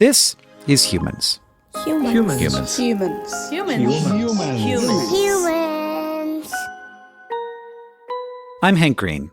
This is Humans. Humans. I'm Hank Green.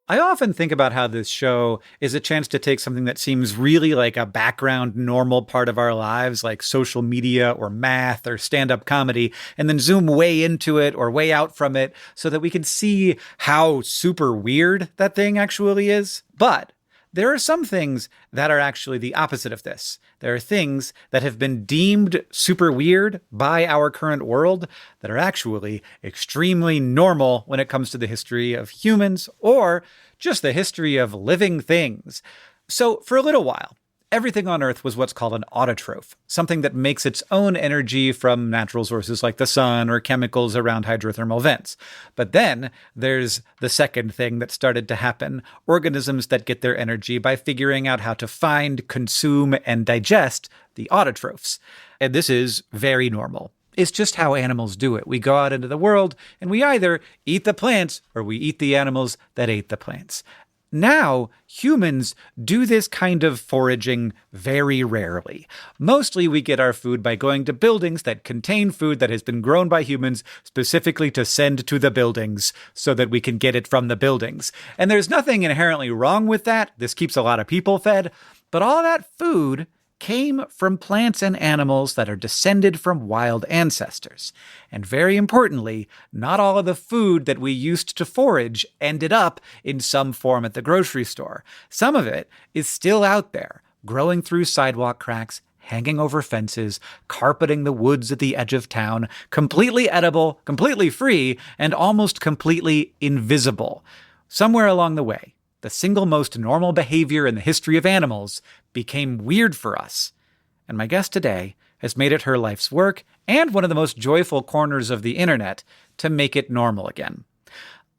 I often think about how this show is a chance to take something that seems really like a background, normal part of our lives, like social media or math or stand-up comedy, and then zoom way into it or way out from it so that we can see how super weird that thing actually is. But there are some things that are actually the opposite of this. There are things that have been deemed super weird by our current world that are actually extremely normal when it comes to the history of humans or just the history of living things. So for a little while, everything on Earth was what's called an autotroph, something that makes its own energy from natural sources like the sun or chemicals around hydrothermal vents. But then there's the second thing that started to happen, organisms that get their energy by figuring out how to find, consume, and digest the autotrophs. And this is very normal. It's just how animals do it. We go out into the world and we either eat the plants or we eat the animals that ate the plants. Now, humans do this kind of foraging very rarely. Mostly we get our food by going to buildings that contain food that has been grown by humans specifically to send to the buildings so that we can get it from the buildings. And there's nothing inherently wrong with that. This keeps a lot of people fed. But all that food came from plants and animals that are descended from wild ancestors. And very importantly, not all of the food that we used to forage ended up in some form at the grocery store. Some of it is still out there, growing through sidewalk cracks, hanging over fences, carpeting the woods at the edge of town, completely edible, completely free, and almost completely invisible. Somewhere along the way, the single most normal behavior in the history of animals became weird for us. And my guest today has made it her life's work and one of the most joyful corners of the internet to make it normal again.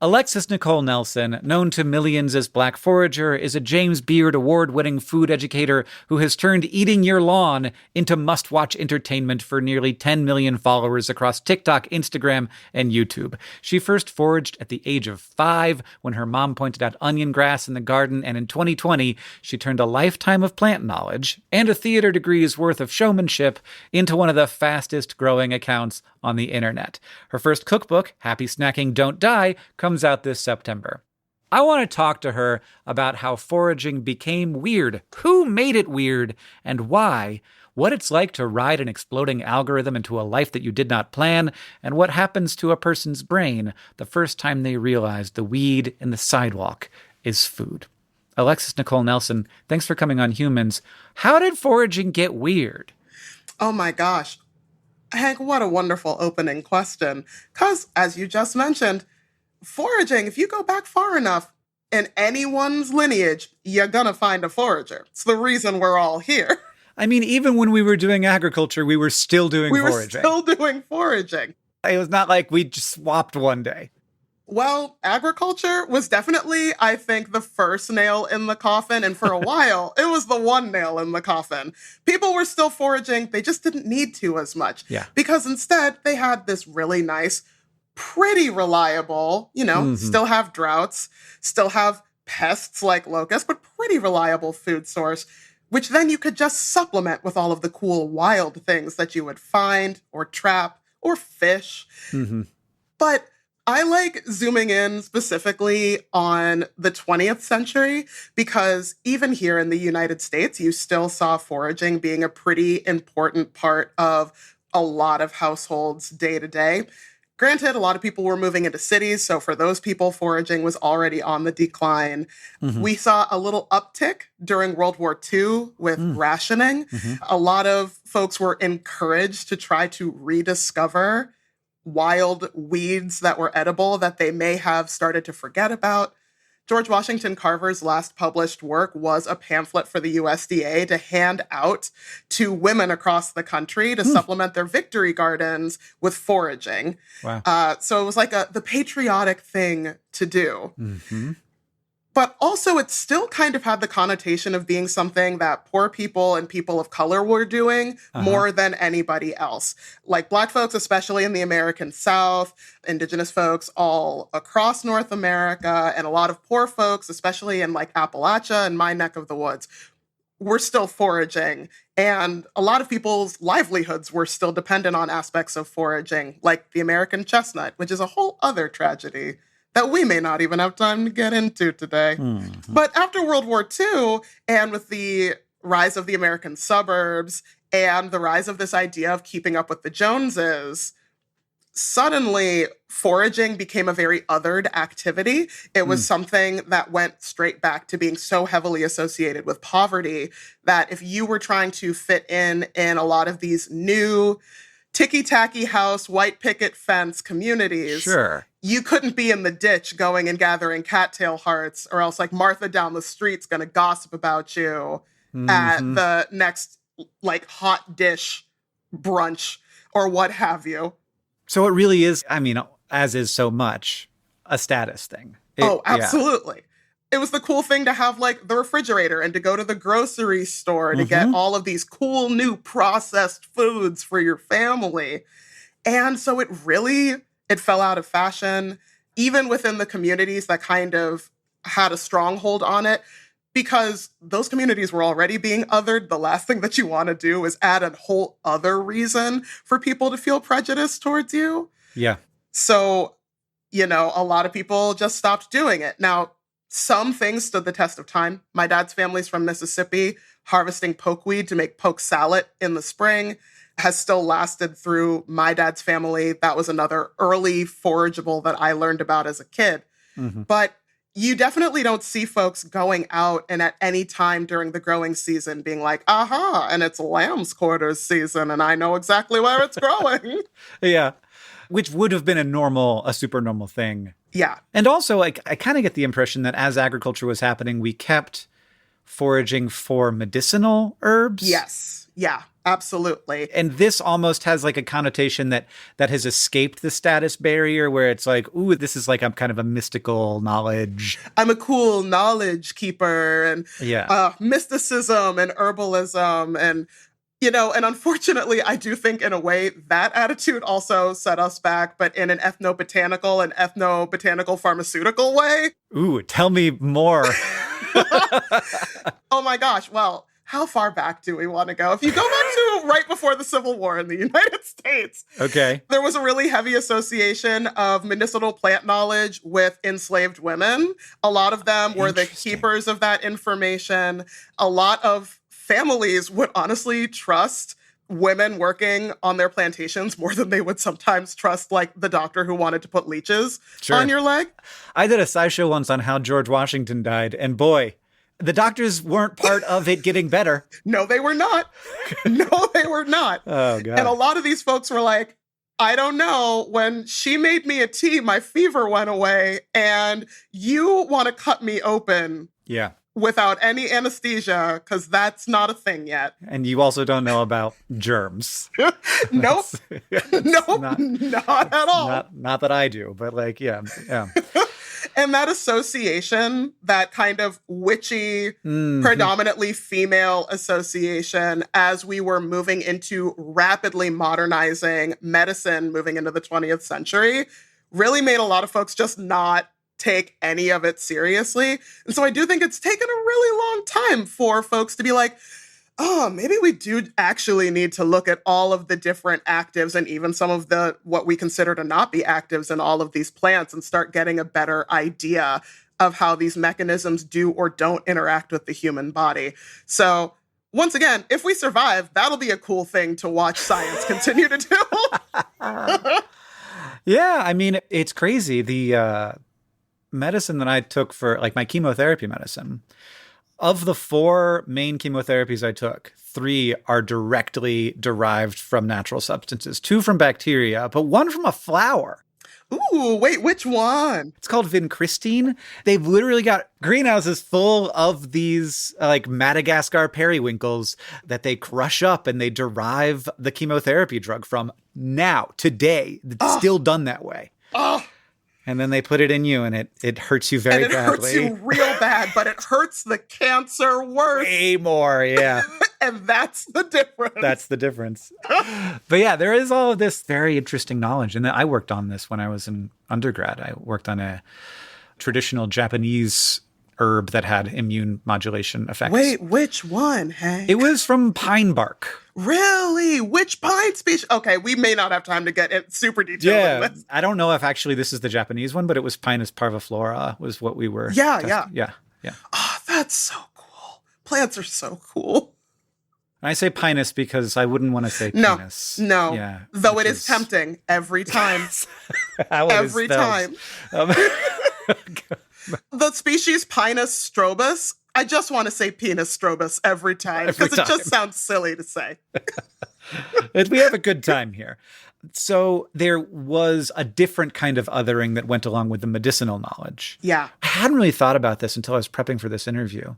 Alexis Nikole Nelson, known to millions as Black Forager, is a James Beard award-winning food educator who has turned eating your lawn into must-watch entertainment for nearly 10 million followers across TikTok, Instagram, and YouTube. She first foraged at the age of 5 when her mom pointed out onion grass in the garden, and in 2020, she turned a lifetime of plant knowledge and a theater degree's worth of showmanship into one of the fastest-growing accounts on the internet. Her first cookbook, Happy Snacking Don't Die, comes out this September. I want to talk to her about how foraging became weird, who made it weird, and why, what it's like to ride an exploding algorithm into a life that you did not plan, and what happens to a person's brain the first time they realize the weed in the sidewalk is food. Alexis Nikole Nelson, thanks for coming on Humans. How did foraging get weird? Oh my gosh. Hank, what a wonderful opening question. Because, as you just mentioned, foraging, if you go back far enough in anyone's lineage, you're gonna find a forager. It's the reason we're all here. I mean, even when we were doing agriculture, we were still doing foraging. We were still doing foraging. It was not like we just swapped one day. Well, agriculture was definitely, I think, the first nail in the coffin. And for a while, it was the one nail in the coffin. People were still foraging. They just didn't need to as much. Yeah. Because instead, they had this really nice, pretty reliable, still have droughts, still have pests like locusts, but pretty reliable food source, which then you could just supplement with all of the cool wild things that you would find or trap or fish. Mm-hmm. But I like zooming in specifically on the 20th century because even here in the United States, you still saw foraging being a pretty important part of a lot of households day to day. Granted, a lot of people were moving into cities, so for those people, foraging was already on the decline. Mm-hmm. We saw a little uptick during World War II with rationing. Mm-hmm. A lot of folks were encouraged to try to rediscover wild weeds that were edible that they may have started to forget about. George Washington Carver's last published work was a pamphlet for the USDA to hand out to women across the country to supplement their victory gardens with foraging. Wow. So it was like the patriotic thing to do. Mm-hmm. But also it still kind of had the connotation of being something that poor people and people of color were doing more than anybody else. Like Black folks, especially in the American South, Indigenous folks all across North America, and a lot of poor folks, especially in like Appalachia and my neck of the woods, were still foraging. And a lot of people's livelihoods were still dependent on aspects of foraging, like the American chestnut, which is a whole other tragedy that we may not even have time to get into today. Mm-hmm. But after World War II, and with the rise of the American suburbs and the rise of this idea of keeping up with the Joneses, suddenly foraging became a very othered activity. It was something that went straight back to being so heavily associated with poverty that if you were trying to fit in a lot of these new ticky-tacky house, white picket fence communities, Sure. you couldn't be in the ditch going and gathering cattail hearts, or else like Martha down the street's going to gossip about you at the next like hot dish brunch or what have you. So it really is, I mean, as is so much, a status thing. Absolutely. Yeah. It was the cool thing to have like the refrigerator and to go to the grocery store to get all of these cool new processed foods for your family. And so it fell out of fashion, even within the communities that kind of had a stronghold on it, because those communities were already being othered. The last thing that you want to do is add a whole other reason for people to feel prejudiced towards you. Yeah. So, a lot of people just stopped doing it. Now, some things stood the test of time. My dad's family's from Mississippi. Harvesting pokeweed to make poke salad in the spring has still lasted through my dad's family. That was another early forageable that I learned about as a kid. But you definitely don't see folks going out and at any time during the growing season being like, aha, and it's lamb's quarters season, and I know exactly where it's growing. Yeah. Which would have been a super normal thing. Yeah. And also, I kind of get the impression that as agriculture was happening, we kept foraging for medicinal herbs. Yes. Yeah, absolutely. And this almost has like a connotation that has escaped the status barrier, where it's like, ooh, this is like I'm kind of a mystical knowledge. I'm a cool knowledge keeper, and mysticism and herbalism, and and unfortunately, I do think in a way that attitude also set us back, but in an ethnobotanical pharmaceutical way. Ooh, tell me more. Oh my gosh. Well, how far back do we want to go? If you go back to right before the Civil War in the United States, okay, there was a really heavy association of medicinal plant knowledge with enslaved women. A lot of them were the keepers of that information. A lot of families would honestly trust women working on their plantations more than they would sometimes trust like the doctor who wanted to put leeches on your leg. I did a SciShow once on how George Washington died, and boy, the doctors weren't part of it getting better. No, they were not. No, they were not. Oh, God. And a lot of these folks were like, I don't know, when she made me a tea, my fever went away, and you want to cut me open. Yeah. Without any anesthesia, because that's not a thing yet. And you also don't know about germs. Nope. Nope. Not at all. Not that I do, but like, yeah. And that association, that kind of witchy, predominantly female association, as we were moving into rapidly modernizing medicine, moving into the 20th century, really made a lot of folks just not take any of it seriously. And so I do think it's taken a really long time for folks to be like, oh, maybe we do actually need to look at all of the different actives and even some of the what we consider to not be actives in all of these plants and start getting a better idea of how these mechanisms do or don't interact with the human body. So once again, if we survive, that'll be a cool thing to watch science continue to do. Yeah, I mean, it's crazy. The medicine that I took for like my chemotherapy medicine, of the 4 main chemotherapies I took, 3 are directly derived from natural substances, 2 from bacteria, but 1 from a flower. Ooh, wait, which one? It's called vincristine. They've literally got greenhouses full of these like Madagascar periwinkles that they crush up and they derive the chemotherapy drug from now, today. It's still done that way. Oh. And then they put it in you, and it hurts you very badly. And it hurts you real bad, but it hurts the cancer worse. Way more, yeah. And that's the difference. That's the difference. But yeah, there is all of this very interesting knowledge. And I worked on this when I was in undergrad. I worked on a traditional Japanese herb that had immune modulation effects. Wait, which one, Hank? It was from pine bark. Really? Which pine species? Okay, we may not have time to get super detailed in this. I don't know if actually this is the Japanese one, but it was Pinus parviflora was what we were testing. Yeah. Oh, that's so cool. Plants are so cool. I say Pinus because I wouldn't want to say penis. No. Yeah, though it is tempting every time. Every time. The species Pinus strobus, I just want to say penis strobus every time because it just sounds silly to say. We have a good time here. So there was a different kind of othering that went along with the medicinal knowledge. Yeah. I hadn't really thought about this until I was prepping for this interview.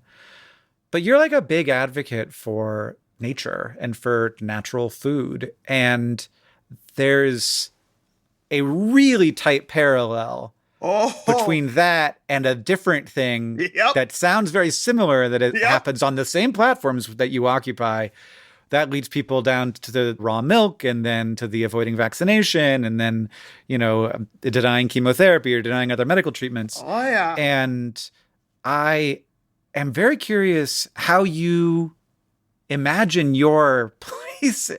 But you're like a big advocate for nature and for natural food. And there's a really tight parallel between that and a different thing that sounds very similar, that it happens on the same platforms that you occupy. That leads people down to the raw milk and then to the avoiding vaccination and then, denying chemotherapy or denying other medical treatments. Oh, yeah. And I am very curious how you imagine your place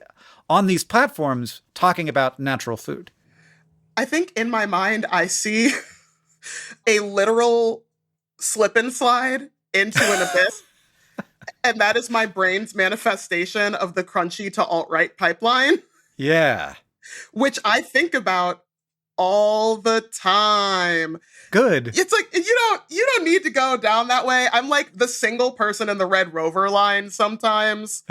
on these platforms talking about natural food. I think in my mind, I see a literal slip and slide into an abyss. And that is my brain's manifestation of the crunchy to alt-right pipeline. Yeah. Which I think about all the time. Good. It's like, you don't need to go down that way. I'm like the single person in the Red Rover line sometimes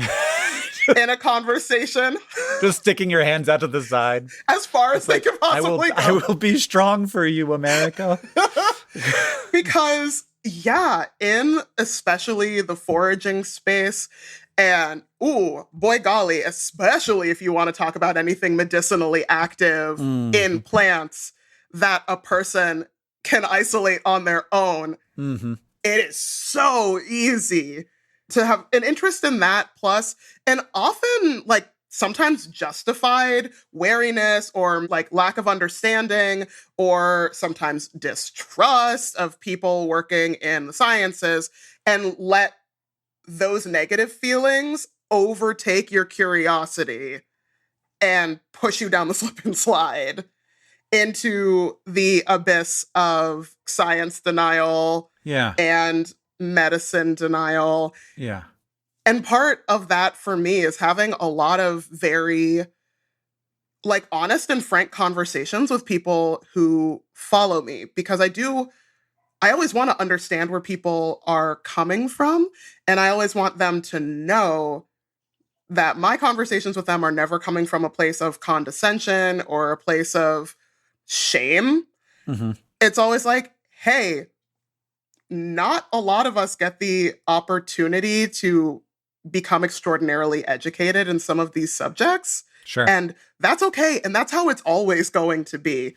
in a conversation. Just sticking your hands out to the side. As far as they can possibly go. I will be strong for you, America. Because, in especially the foraging space, and, boy golly, especially if you want to talk about anything medicinally active in plants that a person can isolate on their own, it is so easy to have an interest in that, plus, and often, sometimes justified wariness or lack of understanding or sometimes distrust of people working in the sciences, and let those negative feelings overtake your curiosity and push you down the slip and slide into the abyss of science denial and medicine denial. Yeah. And part of that for me is having a lot of very honest and frank conversations with people who follow me, because I always want to understand where people are coming from. And I always want them to know that my conversations with them are never coming from a place of condescension or a place of shame. It's always like, hey, not a lot of us get the opportunity to become extraordinarily educated in some of these subjects. Sure. And that's okay. And that's how it's always going to be.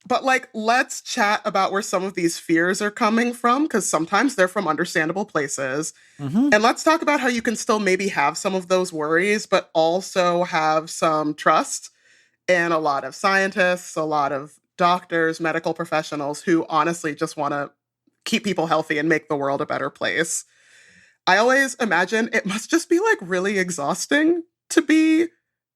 But let's chat about where some of these fears are coming from, because sometimes they're from understandable places. And let's talk about how you can still maybe have some of those worries, but also have some trust in a lot of scientists, a lot of doctors, medical professionals who honestly just want to keep people healthy and make the world a better place. I always imagine it must just be really exhausting to be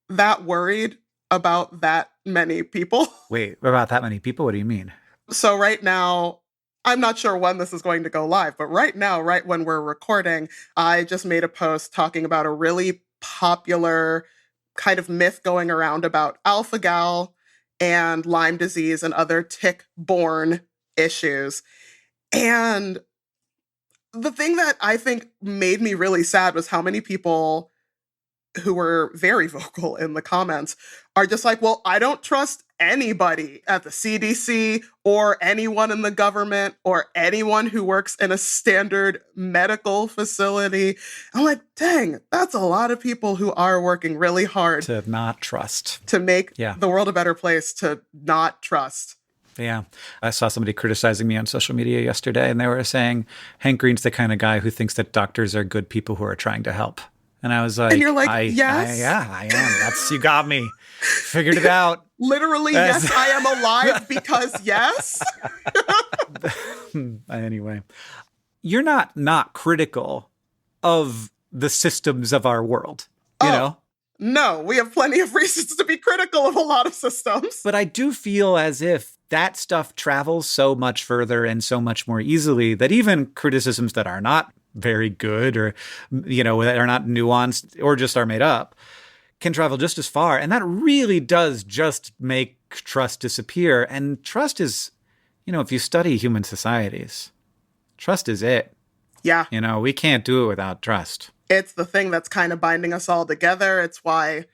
that worried about that many people. Wait, about that many people? What do you mean? So right now, I'm not sure when this is going to go live, but right now, right when we're recording, I just made a post talking about a really popular kind of myth going around about alpha-gal and Lyme disease and other tick-borne issues. And the thing that I think made me really sad was how many people who were very vocal in the comments are just like, well, I don't trust anybody at the CDC or anyone in the government or anyone who works in a standard medical facility. I'm like, dang, that's a lot of people who are working really hard to not trust, to make the world a better place, to not trust. Yeah. I saw somebody criticizing me on social media yesterday, and they were saying, Hank Green's the kind of guy who thinks that doctors are good people who are trying to help. And I was like, and you're like, yes. I am. You got me. Figured it out. Literally, yes, I am alive because yes. Anyway, you're not critical of the systems of our world, you Oh, know? no, we have plenty of reasons to be critical of a lot of systems. But I do feel as if that stuff travels so much further and so much more easily that even criticisms that are not very good or, that are not nuanced or just are made up can travel just as far. And that really does just make trust disappear. And trust is, if you study human societies, trust is it. Yeah. We can't do it without trust. It's the thing that's kind of binding us all together. It's why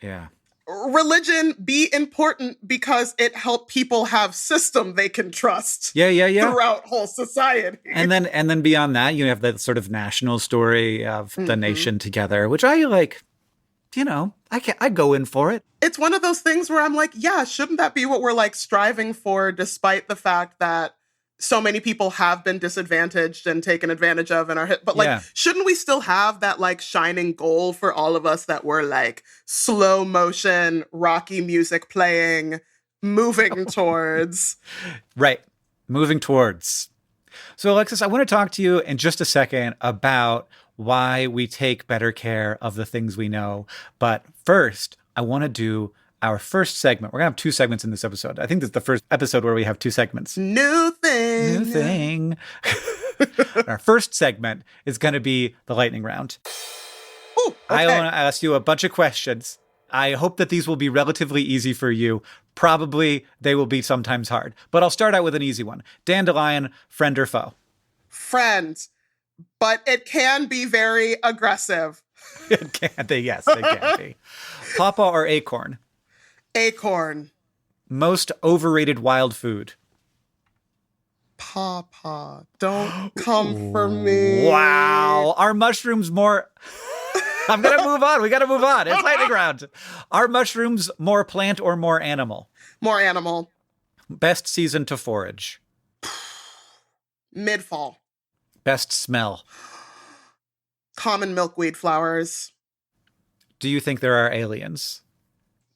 religion be important, because it helped people have system they can trust. Yeah. Throughout whole society. And then beyond that, you have that sort of national story of the nation together, which I like. I go in for it. It's one of those things where I'm like, yeah, shouldn't that be what we're like striving for, despite the fact that so many people have been disadvantaged and taken advantage of and are hit. But shouldn't we still have that like shining goal for all of us that we're like slow motion, rocky music playing, moving towards? Right. Moving towards. So Alexis, I want to talk to you in just a second about why we take better care of the things we know. But first, I want to do our first segment. We're going to have 2 segments in this episode. I think this is the first episode where we have 2 segments. New thing. Our first segment is going to be the lightning round. Ooh, okay. I want to ask you a bunch of questions. I hope that these will be relatively easy for you. Probably they will be sometimes hard. But I'll start out with an easy one. Dandelion, friend or foe? Friend. But it can be very aggressive. It can be, yes, it can be. Pawpaw or acorn? Acorn. Most overrated wild food? Pawpaw. Don't come for me. Wow. Are mushrooms more... I'm going to move on. We got to move on. It's lightning round. Are mushrooms more plant or more animal? More animal. Best season to forage? Mid-fall. Best smell? Common milkweed flowers. Do you think there are aliens?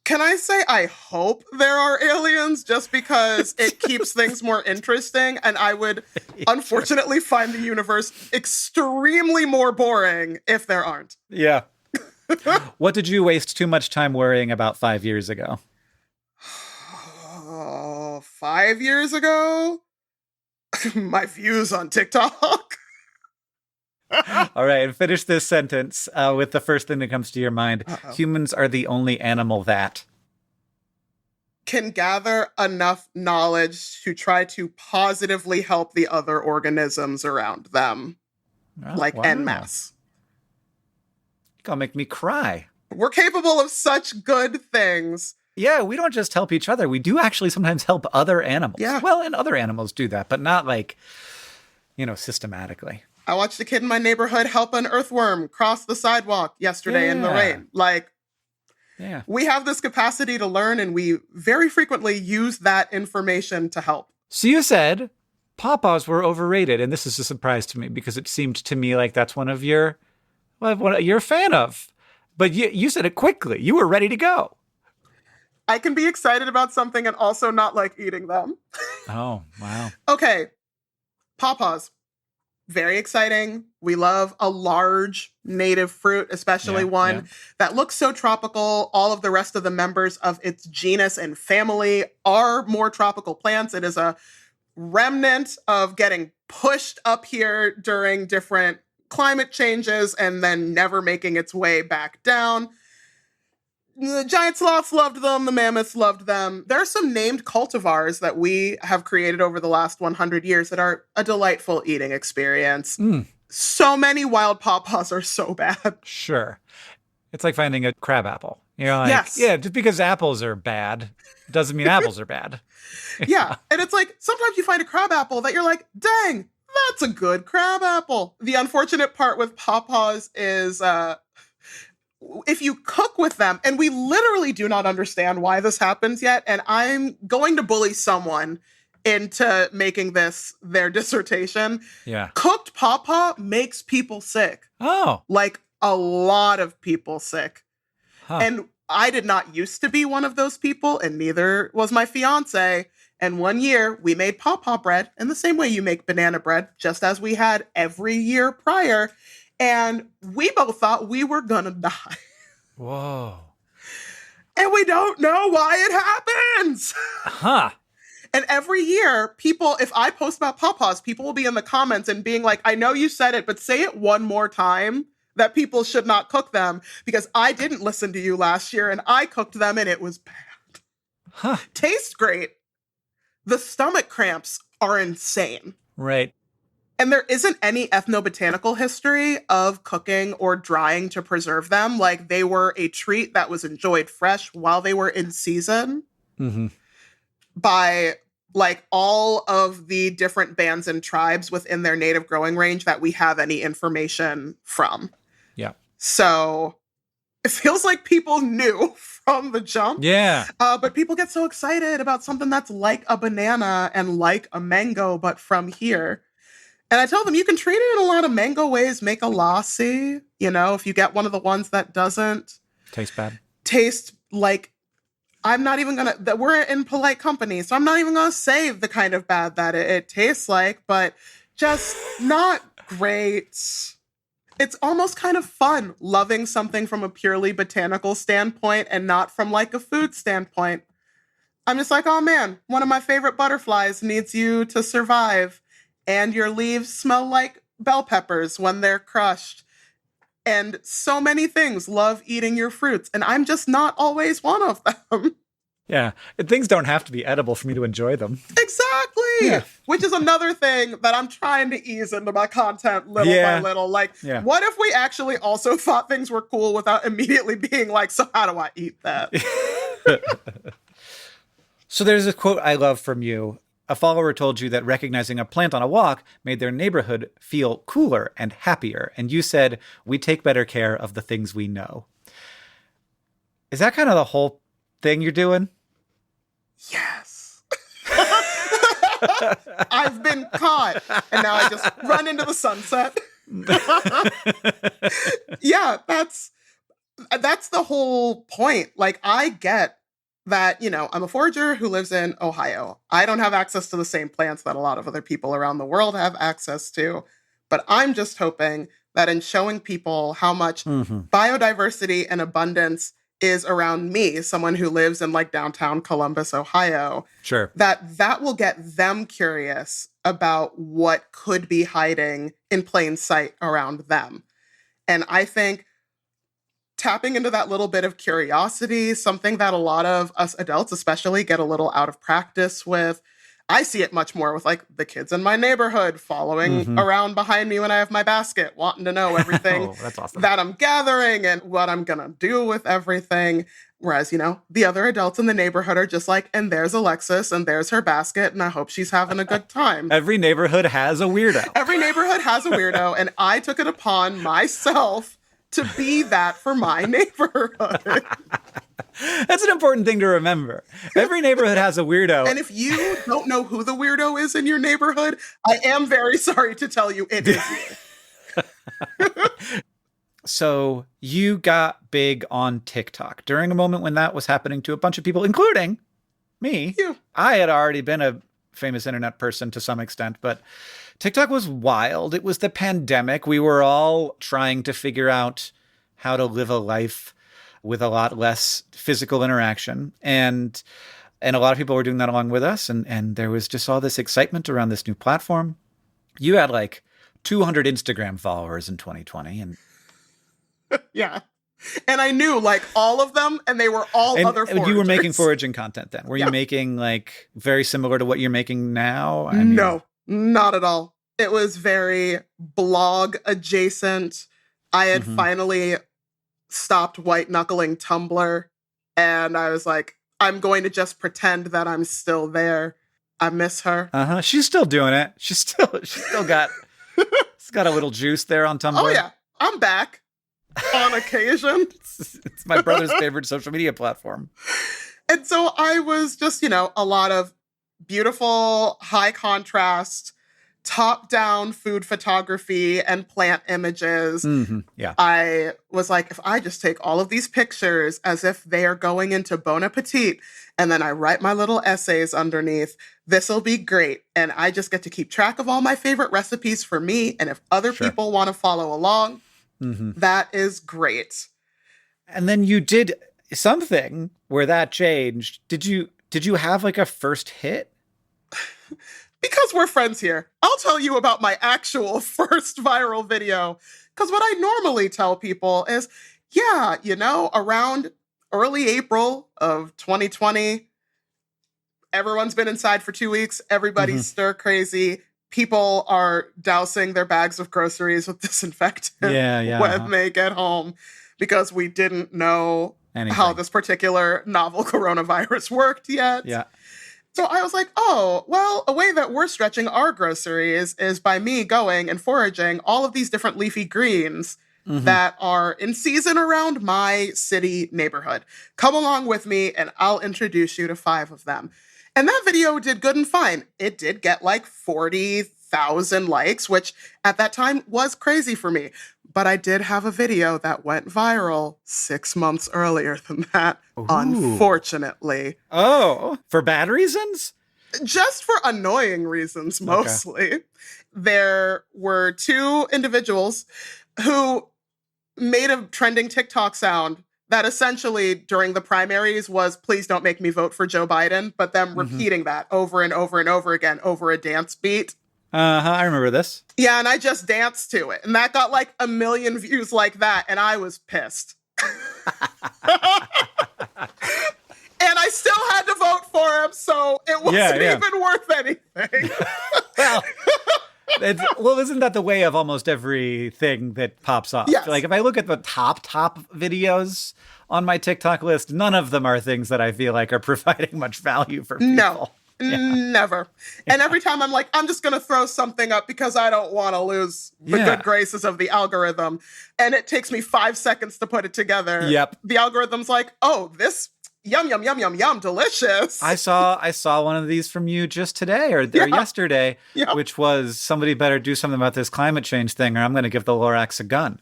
Can I say I hope there are aliens, just because it keeps things more interesting, and I would unfortunately find the universe extremely more boring if there aren't. Yeah. What did you waste too much time worrying about 5 years ago? 5 years ago? My views on TikTok. All right, and finish this sentence with the first thing that comes to your mind. Uh-oh. Humans are the only animal that can gather enough knowledge to try to positively help the other organisms around them. Oh, like wow. en masse. You're gonna make me cry. We're capable of such good things. Yeah, we don't just help each other. We do actually sometimes help other animals. Yeah. Well, and other animals do that, but not like, systematically. I watched a kid in my neighborhood help an earthworm cross the sidewalk yesterday in the rain. We have this capacity to learn, and we very frequently use that information to help. So you said pawpaws were overrated, and this is a surprise to me because it seemed to me like that's one you're a fan of. But you said it quickly. You were ready to go. I can be excited about something and also not like eating them. Oh, wow. Okay. Pawpaws. Very exciting. We love a large native fruit, especially one that looks so tropical. All of the rest of the members of its genus and family are more tropical plants. It is a remnant of getting pushed up here during different climate changes and then never making its way back down. The giant sloths loved them. The mammoths loved them. There are some named cultivars that we have created over the last 100 years that are a delightful eating experience. So many wild pawpaws are so bad. Sure. It's like finding a crab apple. You're like, yes. Yeah, just because apples are bad doesn't mean apples are bad. Yeah. And it's like, sometimes you find a crab apple that you're like, dang, that's a good crab apple. The unfortunate part with pawpaws is, if you cook with them, and we literally do not understand why this happens yet, and I'm going to bully someone into making this their dissertation. Yeah. Cooked pawpaw makes people sick. Oh. Like a lot of people sick. Huh. And I did not used to be one of those people, and neither was my fiance. And one year we made pawpaw bread in the same way you make banana bread, just as we had every year prior. And we both thought we were gonna die. Whoa. And we don't know why it happens. Huh. And every year, people, if I post about pawpaws, people will be in the comments and being like, I know you said it, but say it one more time that people should not cook them because I didn't listen to you last year and I cooked them and it was bad. Huh. Tastes great. The stomach cramps are insane. Right. And there isn't any ethnobotanical history of cooking or drying to preserve them. Like they were a treat that was enjoyed fresh while they were in season by like all of the different bands and tribes within their native growing range that we have any information from. Yeah. So it feels like people knew from the jump. Yeah. But people get so excited about something that's like a banana and like a mango, but from here. And I tell them you can treat it in a lot of mango ways. Make a lassi, you know, if you get one of the ones that doesn't taste bad. Taste like, I'm not even gonna, that we're in polite company, so I'm not even gonna say the kind of bad that it tastes like, but just not great. It's almost kind of fun loving something from a purely botanical standpoint and not from like a food standpoint. I'm just like, oh man, one of my favorite butterflies needs you to survive. And your leaves smell like bell peppers when they're crushed. And so many things love eating your fruits. And I'm just not always one of them. Yeah. Things don't have to be edible for me to enjoy them. Exactly. Yeah. Which is another thing that I'm trying to ease into my content little by little. Like, what if we actually also thought things were cool without immediately being like, so how do I eat that? So there's a quote I love from you. A follower told you that recognizing a plant on a walk made their neighborhood feel cooler and happier. And you said, we take better care of the things we know. Is that kind of the whole thing you're doing? Yes. I've been caught. And now I just run into the sunset. Yeah, that's the whole point. Like, I get that, you know, I'm a forager who lives in Ohio. I don't have access to the same plants that a lot of other people around the world have access to. But I'm just hoping that in showing people how much biodiversity and abundance is around me, someone who lives in like downtown Columbus, Ohio, that will get them curious about what could be hiding in plain sight around them. And I think tapping into that little bit of curiosity, something that a lot of us adults especially get a little out of practice with. I see it much more with like the kids in my neighborhood following around behind me when I have my basket, wanting to know everything that's awesome. that I'm gathering and what I'm going to do with everything. Whereas, you know, the other adults in the neighborhood are just like, and there's Alexis and there's her basket and I hope she's having a good time. Every neighborhood has a weirdo. Every neighborhood has a weirdo. And I took it upon myself to be that for my neighborhood. That's an important thing to remember. Every neighborhood has a weirdo. And if you don't know who the weirdo is in your neighborhood, I am very sorry to tell you it is you. So you got big on TikTok during a moment when that was happening to a bunch of people, including me. You. I had already been a famous internet person to some extent, but TikTok was wild. It was the pandemic. We were all trying to figure out how to live a life with a lot less physical interaction. And a lot of people were doing that along with us. And there was just all this excitement around this new platform. You had like 200 Instagram followers in 2020. And yeah. And I knew like all of them, and they were all other foragers. You were making foraging content then. Were you making like very similar to what you're making now? I mean, no, not at all. It was very blog adjacent. I had finally stopped white knuckling Tumblr, and I was like, I'm going to just pretend that I'm still there. I miss her. She's still doing it. She's still got it's got a little juice there on Tumblr. Oh yeah, I'm back on occasion. It's my brother's favorite social media platform. And so I was just, you know, a lot of beautiful, high contrast top-down food photography and plant images. Yeah. I was like, if I just take all of these pictures as if they are going into Bon Appetit, and then I write my little essays underneath, this'll be great. And I just get to keep track of all my favorite recipes for me. And if other Sure. people want to follow along, that is great. And then you did something where that changed. Did you have like a first hit? Because we're friends here, I'll tell you about my actual first viral video. Because what I normally tell people is, yeah, around early April of 2020, everyone's been inside for 2 weeks. Everybody's stir crazy. People are dousing their bags of groceries with disinfectant when they get home because we didn't know how this particular novel coronavirus worked yet. Yeah. So I was like, oh, well, a way that we're stretching our groceries is by me going and foraging all of these different leafy greens that are in season around my city neighborhood. Come along with me and I'll introduce you to 5 of them. And that video did good and fine. It did get like 40,000 likes, which at that time was crazy for me. But I did have a video that went viral 6 months earlier than that, unfortunately. Oh, for bad reasons? Just for annoying reasons, mostly. Okay. There were 2 individuals who made a trending TikTok sound that essentially during the primaries was, please don't make me vote for Joe Biden, but them repeating that over and over and over again over a dance beat. I remember this. Yeah, and I just danced to it. And that got like 1 million views like that, and I was pissed. And I still had to vote for him, so it wasn't even worth anything. Well, isn't that the way of almost everything that pops up? Yes. Like if I look at the top videos on my TikTok list, none of them are things that I feel like are providing much value for people. No, never. And every time I'm like, I'm just going to throw something up because I don't want to lose the good graces of the algorithm. And it takes me 5 seconds to put it together. Yep. The algorithm's like, oh, this yum, yum, yum, yum, yum, delicious. I saw one of these from you just today or yesterday, which was somebody better do something about this climate change thing or I'm going to give the Lorax a gun.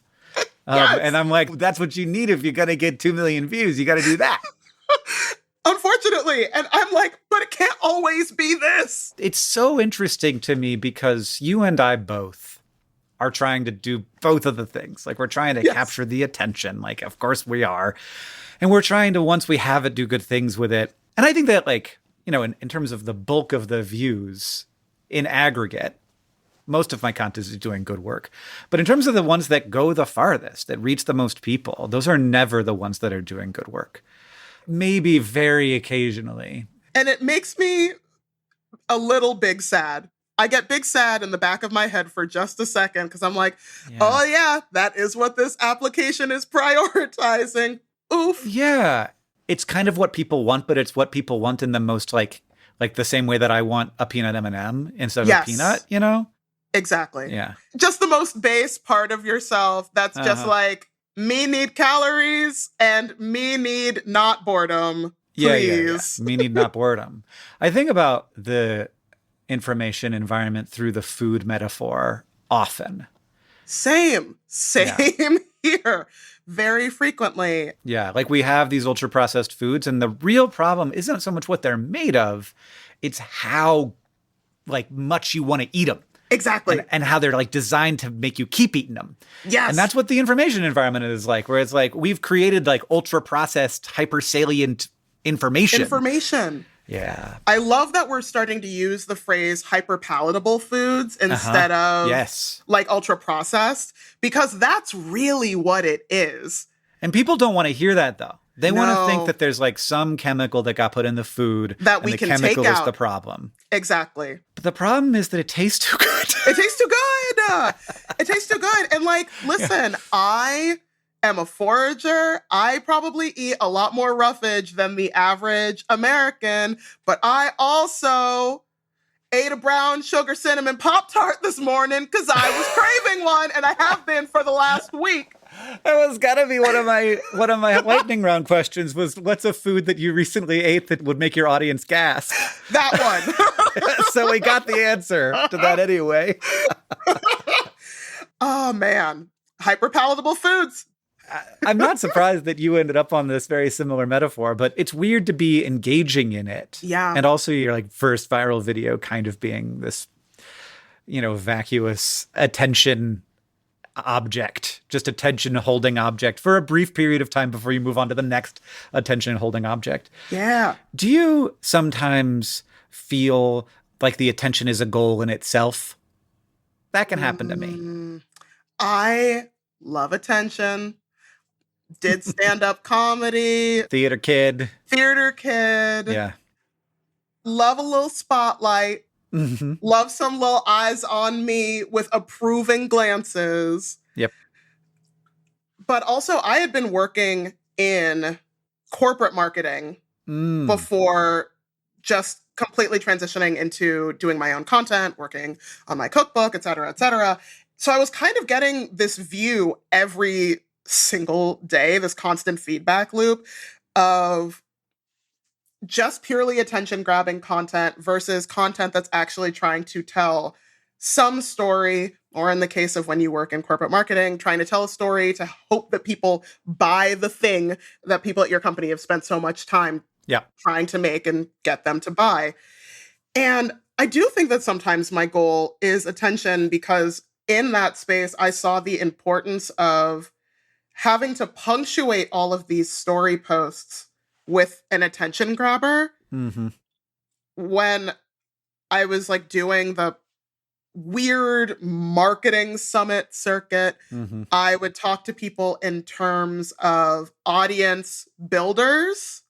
And I'm like, that's what you need if you're going to get 2 million views. You got to do that. Unfortunately. And I'm like, but it can't always be this. It's so interesting to me because you and I both are trying to do both of the things. Like we're trying to capture the attention. Like, of course we are. And we're trying to, once we have it, do good things with it. And I think that like, in terms of the bulk of the views in aggregate, most of my content is doing good work. But in terms of the ones that go the farthest, that reach the most people, those are never the ones that are doing good work. Maybe very occasionally. And it makes me a little big sad. I get big sad in the back of my head for just a second because I'm like, oh yeah, that is what this application is prioritizing. Oof. Yeah. It's kind of what people want, but it's what people want in the most like the same way that I want a peanut M&M instead of a peanut, Exactly. Yeah. Just the most base part of yourself that's just like, me need calories and me need not boredom, please. Yeah. Me need not boredom. I think about the information environment through the food metaphor often. Same here. Very frequently. Yeah, like we have these ultra processed foods and the real problem isn't so much what they're made of, it's how like much you want to eat them. Exactly. And how they're like designed to make you keep eating them. Yes. And that's what the information environment is like, where it's like we've created like ultra processed, hyper salient information. Yeah. I love that we're starting to use the phrase hyper palatable foods instead of like ultra processed, because that's really what it is. And people don't want to hear that though. They want to think that there's like some chemical that got put in the food that we can take out. The chemical is the problem. Exactly. But the problem is that it tastes too good. It tastes too good. It tastes too good. And like, listen, I am a forager. I probably eat a lot more roughage than the average American, but I also ate a brown sugar cinnamon Pop-Tart this morning because I was craving one, and I have been for the last week. That was gotta be one of my lightning round questions was what's a food that you recently ate that would make your audience gasp? That So we got the answer to that anyway. one. Oh, man. Hyperpalatable foods. I'm not surprised that you ended up on this very similar metaphor, but it's weird to be engaging in it. Yeah. And also your like first viral video kind of being this, vacuous attention object, just attention holding object for a brief period of time before you move on to the next attention holding object. Yeah. Do you sometimes feel like the attention is a goal in itself? That can happen to me. I love attention. Did stand-up comedy. Theater kid. Theater kid. Yeah. Love a little spotlight. Mm-hmm. Love some little eyes on me with approving glances. Yep. But also, I had been working in corporate marketing before just completely transitioning into doing my own content, working on my cookbook, et cetera, et cetera. So I was kind of getting this view every single day, this constant feedback loop of just purely attention grabbing content versus content that's actually trying to tell some story, or in the case of when you work in corporate marketing, trying to tell a story to hope that people buy the thing that people at your company have spent so much time trying to make and get them to buy. And I do think that sometimes my goal is attention because in that space, I saw the importance of having to punctuate all of these story posts with an attention grabber. Mm-hmm. When I was like doing the weird marketing summit circuit, I would talk to people in terms of audience builders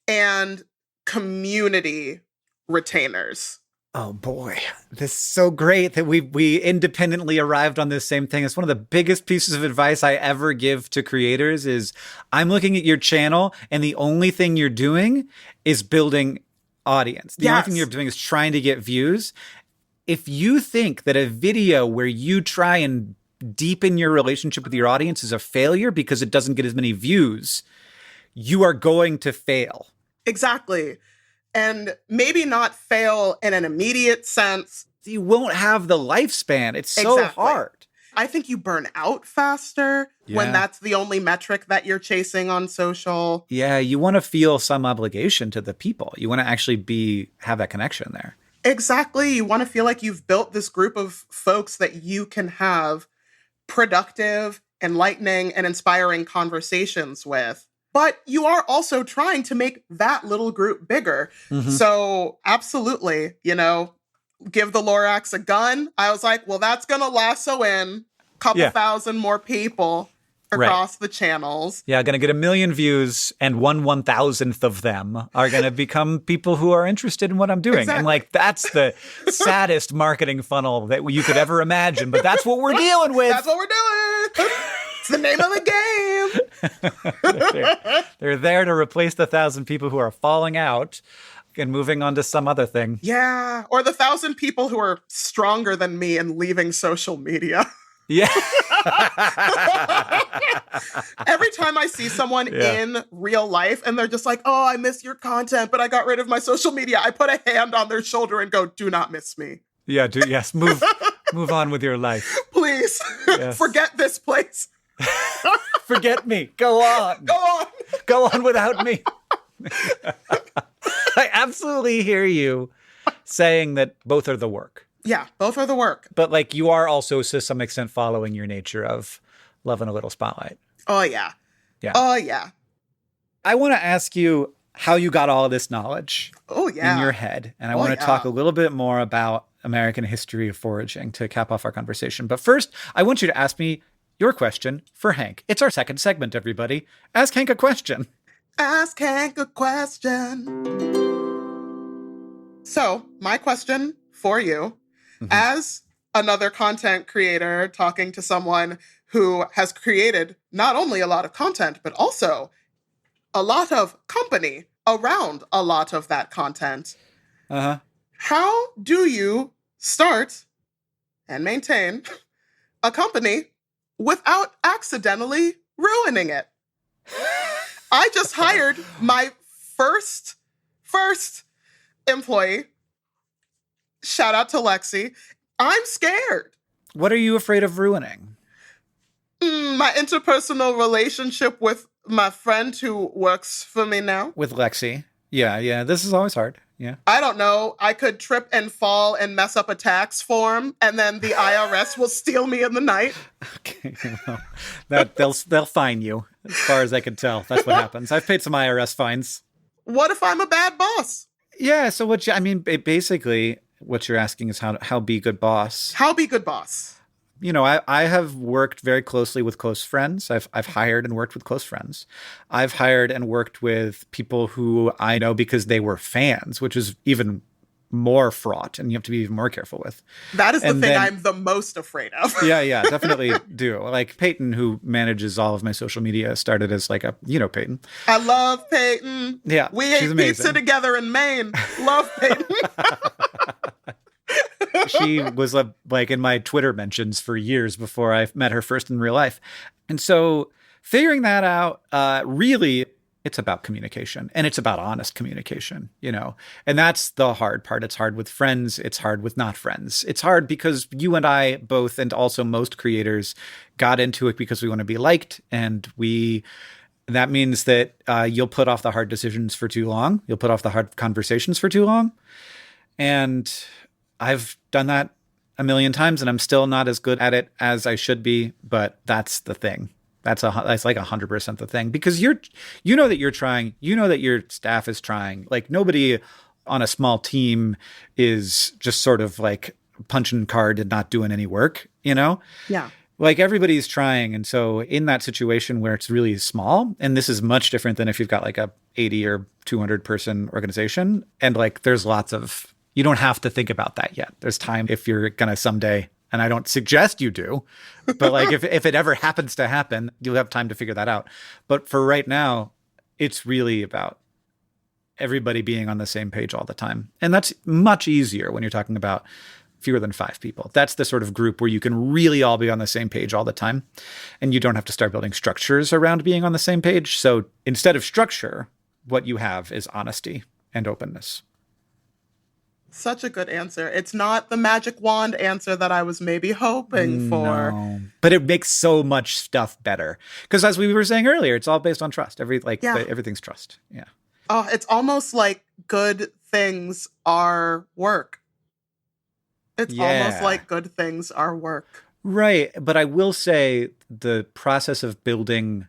and community retainers. Oh boy, this is so great that we independently arrived on this same thing. It's one of the biggest pieces of advice I ever give to creators is I'm looking at your channel and the only thing you're doing is building audience. The only thing you're doing is trying to get views. If you think that a video where you try and deepen your relationship with your audience is a failure because it doesn't get as many views, you are going to fail. Exactly. And maybe not fail in an immediate sense. You won't have the lifespan. It's so hard. I think you burn out faster when that's the only metric that you're chasing on social. Yeah, you want to feel some obligation to the people. You want to actually have that connection there. Exactly. You want to feel like you've built this group of folks that you can have productive, enlightening, and inspiring conversations with. But you are also trying to make that little group bigger. So absolutely, give the Lorax a gun. I was like, well, that's going to lasso in a couple thousand more people across the channels. Yeah, going to get 1 million views and 1/1000th of them are going to become people who are interested in what I'm doing. Exactly. And like, that's the saddest marketing funnel that you could ever imagine. But that's what we're dealing with. That's what we're doing. It's the name of the game. They're there to replace the 1,000 people who are falling out and moving on to some other thing. Yeah. Or the 1,000 people who are stronger than me and leaving social media. Yeah. Every time I see someone in real life and they're just like, oh, I miss your content, but I got rid of my social media, I put a hand on their shoulder and go, do not miss me. Yeah, move on with your life. Please. Forget this place. Forget me. Go on. Go on. Go on without me. I absolutely hear you saying that both are the work. Yeah, both are the work. But like you are also to some extent following your nature of loving a little spotlight. Oh, yeah. Yeah. Oh, yeah. I want to ask you how you got all of this knowledge in your head. And I want to talk a little bit more about American history of foraging to cap off our conversation. But first, I want you to ask me your question for Hank. It's our second segment, everybody. Ask Hank a question. Ask Hank a question. So, my question for you, as another content creator talking to someone who has created not only a lot of content, but also a lot of company around a lot of that content. How do you start and maintain a company without accidentally ruining it. I just hired my first employee. Shout out to Lexi. I'm scared. What are you afraid of ruining? My interpersonal relationship with my friend who works for me now. With Lexi. Yeah. This is always hard. Yeah. I don't know. I could trip and fall and mess up a tax form, and then the IRS will steal me in the night. Okay. Well, they'll fine you, as far as I can tell. That's what happens. I've paid some IRS fines. What if I'm a bad boss? Yeah. So basically, what you're asking is how be good boss. How be good boss? You know, I have worked very closely with close friends. I've hired and worked with close friends. I've hired and worked with people who I know because they were fans, which is even more fraught, and you have to be even more careful with. That is the thing I'm the most afraid of. Yeah, definitely do. Like Peyton, who manages all of my social media, started as like Peyton. I love Peyton. Yeah, we ate pizza together in Maine. Love Peyton. She was like in my Twitter mentions for years before I met her first in real life. And so figuring that out, really, it's about communication, and it's about honest communication, you know, and that's the hard part. It's hard with friends. It's hard with not friends. It's hard because you and I both, and also most creators, got into it because we want to be liked. And that means that you'll put off the hard decisions for too long. You'll put off the hard conversations for too long. And I've done that a million times, and I'm still not as good at it as I should be. But that's the thing. That's like 100% the thing, because you know that you're trying. You know that your staff is trying. Like nobody on a small team is just sort of like punching card and not doing any work. You know? Yeah. Like everybody's trying. And so in that situation where it's really small, and this is much different than if you've got like a 80 or 200 person organization, and like there's you don't have to think about that yet. There's time if you're going to someday, and I don't suggest you do, but like if it ever happens to happen, you'll have time to figure that out. But for right now, it's really about everybody being on the same page all the time. And that's much easier when you're talking about fewer than 5 people. That's the sort of group where you can really all be on the same page all the time. And you don't have to start building structures around being on the same page. So instead of structure, what you have is honesty and openness. Such a good answer. It's not the magic wand answer that I was maybe hoping for. No, but it makes so much stuff better. Because as we were saying earlier, it's all based on trust. Everything's trust. Yeah. Oh, it's almost like good things are work. It's almost like good things are work. Right. But I will say the process of building